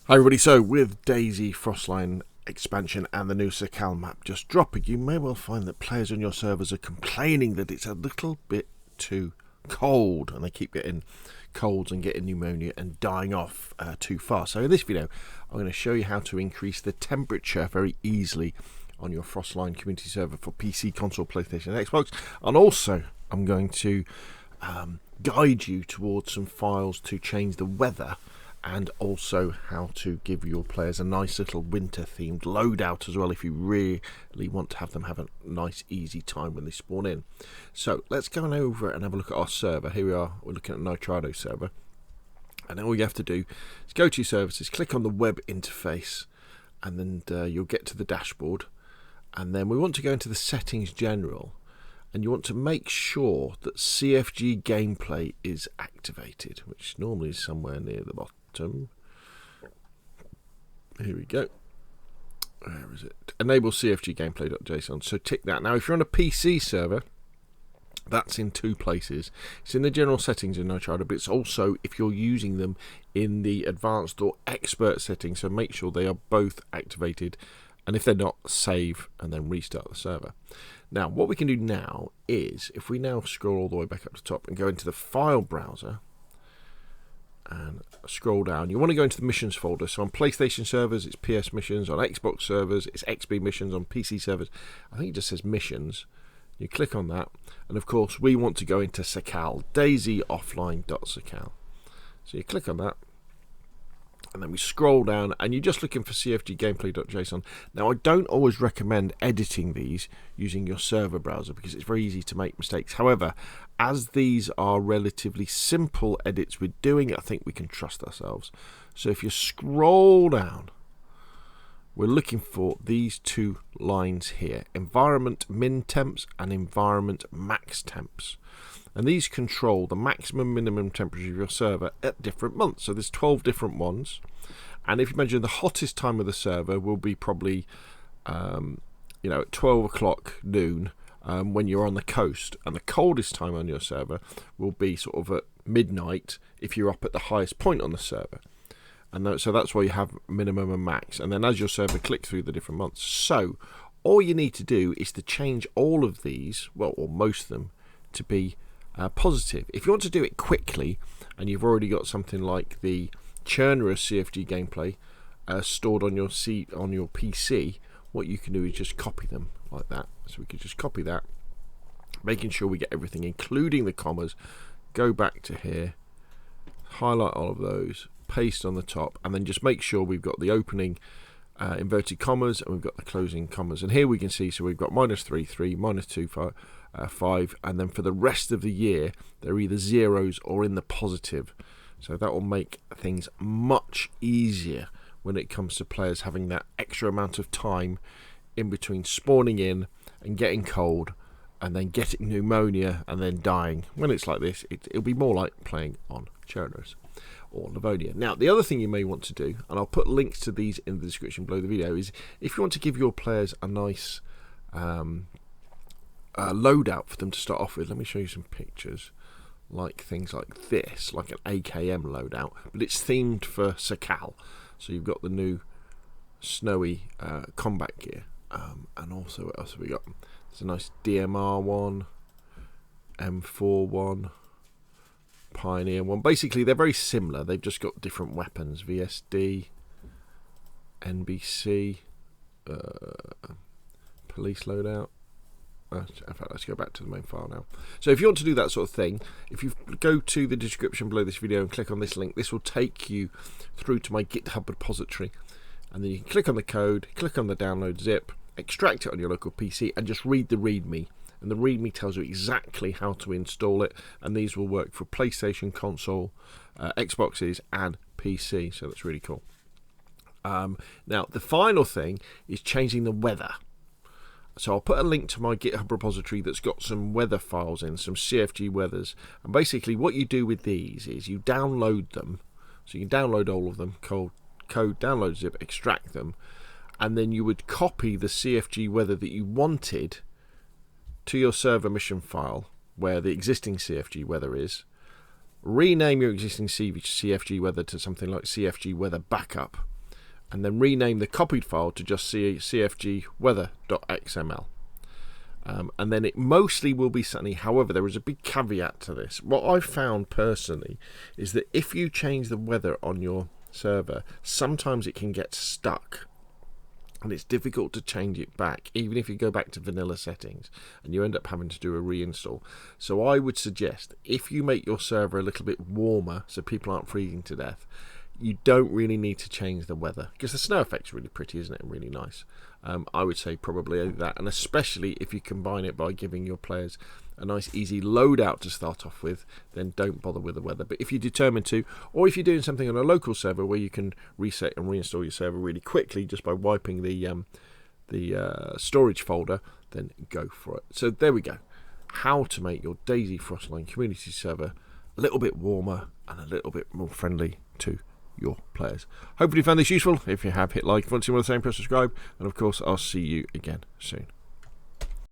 Hi everybody, so with DayZ Frostline expansion and the new Sakhal map just dropping, you may well find that players on your servers are complaining that it's a little bit too cold and they keep getting colds and getting pneumonia and dying off too fast. So in this video I'm going to show you how to increase the temperature very easily on your Frostline community server for PC, console, PlayStation and Xbox, and also I'm going to guide you towards some files to change the weather, and also how to give your players a nice little winter themed loadout as well if you really want to have them have a nice easy time when they spawn in. So let's go on over and have a look at our server. Here we are, we're looking at Nitrado server, and all you have to do is go to your services, click on the web interface, and then you'll get to the dashboard, and then we want to go into the settings general, and you want to make sure that CFG gameplay is activated, which normally is somewhere near the bottom. Here we go. Where is it? Enable cfggameplay.json. So tick that. Now, if you're on a PC server, that's in two places. It's in the general settings in Nitrado, but it's also if you're using them in the advanced or expert settings. So make sure they are both activated, and if they're not, save and then restart the server. Now, what we can do now is, if we now scroll all the way back up to the top and go into the file browser and scroll down, you want to go into the missions folder. So on PlayStation servers it's PS missions, on Xbox servers it's XB missions, on PC servers I think it just says missions. You click on that, and of course we want to go into Sakhal, DayZoffline.Sakhal. So you click on that, and then we scroll down and you're just looking for cfggameplay.json. Now, I don't always recommend editing these using your server browser because it's very easy to make mistakes. However, as these are relatively simple edits we're doing, I think we can trust ourselves. So if you scroll down, we're looking for these two lines here, environmentMinTemps and environmentMaxTemps. And these control the maximum minimum temperature of your server at different months. So there's 12 different ones. And if you imagine the hottest time of the server will be probably, at 12 o'clock noon when you're on the coast. And the coldest time on your server will be sort of at midnight if you're up at the highest point on the server. And so that's why you have minimum and max. And then as your server clicks through the different months. So all you need to do is to change all of these, well, or most of them, to be positive. If you want to do it quickly and you've already got something like the Churnerous CFG gameplay stored on your PC, what you can do is just copy them like that. So we could just copy that, making sure we get everything including the commas, go back to here, highlight all of those, paste on the top, and then just make sure we've got the opening inverted commas and we've got the closing commas. And here we can see, so we've got -3, 3, -2, 5, and then for the rest of the year they're either zeros or in the positive. So that will make things much easier when it comes to players having that extra amount of time in between spawning in and getting cold and then getting pneumonia and then dying. When it's like this, it'll be more like playing on Churnerous or Livonia. Now, the other thing you may want to do, and I'll put links to these in the description below the video, is if you want to give your players a nice loadout for them to start off with. Let me show you some pictures, like things like this, like an AKM loadout, but it's themed for Sakhal. So you've got the new snowy combat gear, and also what else have we got? There's a nice DMR one, M4 one, Pioneer one. Basically they're very similar, they've just got different weapons. VSD, NBC, police loadout. In fact, let's go back to the main file now. So if you want to do that sort of thing, if you go to the description below this video and click on this link, this will take you through to my GitHub repository, and then you can click on the code, click on the download zip, extract it on your local PC, and just read the README. And the README tells you exactly how to install it, and these will work for PlayStation, console, Xboxes and PC, so that's really cool. Now the final thing is changing the weather. So I'll put a link to my GitHub repository that's got some weather files in, some CFG weathers. And basically what you do with these is you download them. So you can download all of them, code download zip, extract them. And then you would copy the CFG weather that you wanted to your server mission file where the existing CFG weather is, rename your existing CFG weather to something like CFG weather backup, and then rename the copied file to just cfgweather.xml. And then it mostly will be sunny. However, there is a big caveat to this. What I've found personally is that if you change the weather on your server, sometimes it can get stuck. And it's difficult to change it back, even if you go back to vanilla settings, and you end up having to do a reinstall. So I would suggest, if you make your server a little bit warmer so people aren't freezing to death, you don't really need to change the weather, because the snow effect's really pretty, isn't it? Really nice. I would say probably that, and especially if you combine it by giving your players a nice easy loadout to start off with, then don't bother with the weather. But if you're determined to, or if you're doing something on a local server where you can reset and reinstall your server really quickly just by wiping the storage folder, then go for it. So there we go. How to make your DayZ Frostline community server a little bit warmer and a little bit more friendly to your players. Hopefully you found this useful. If you have, hit like. If you want to see more of the same, press subscribe. And of course, I'll see you again soon.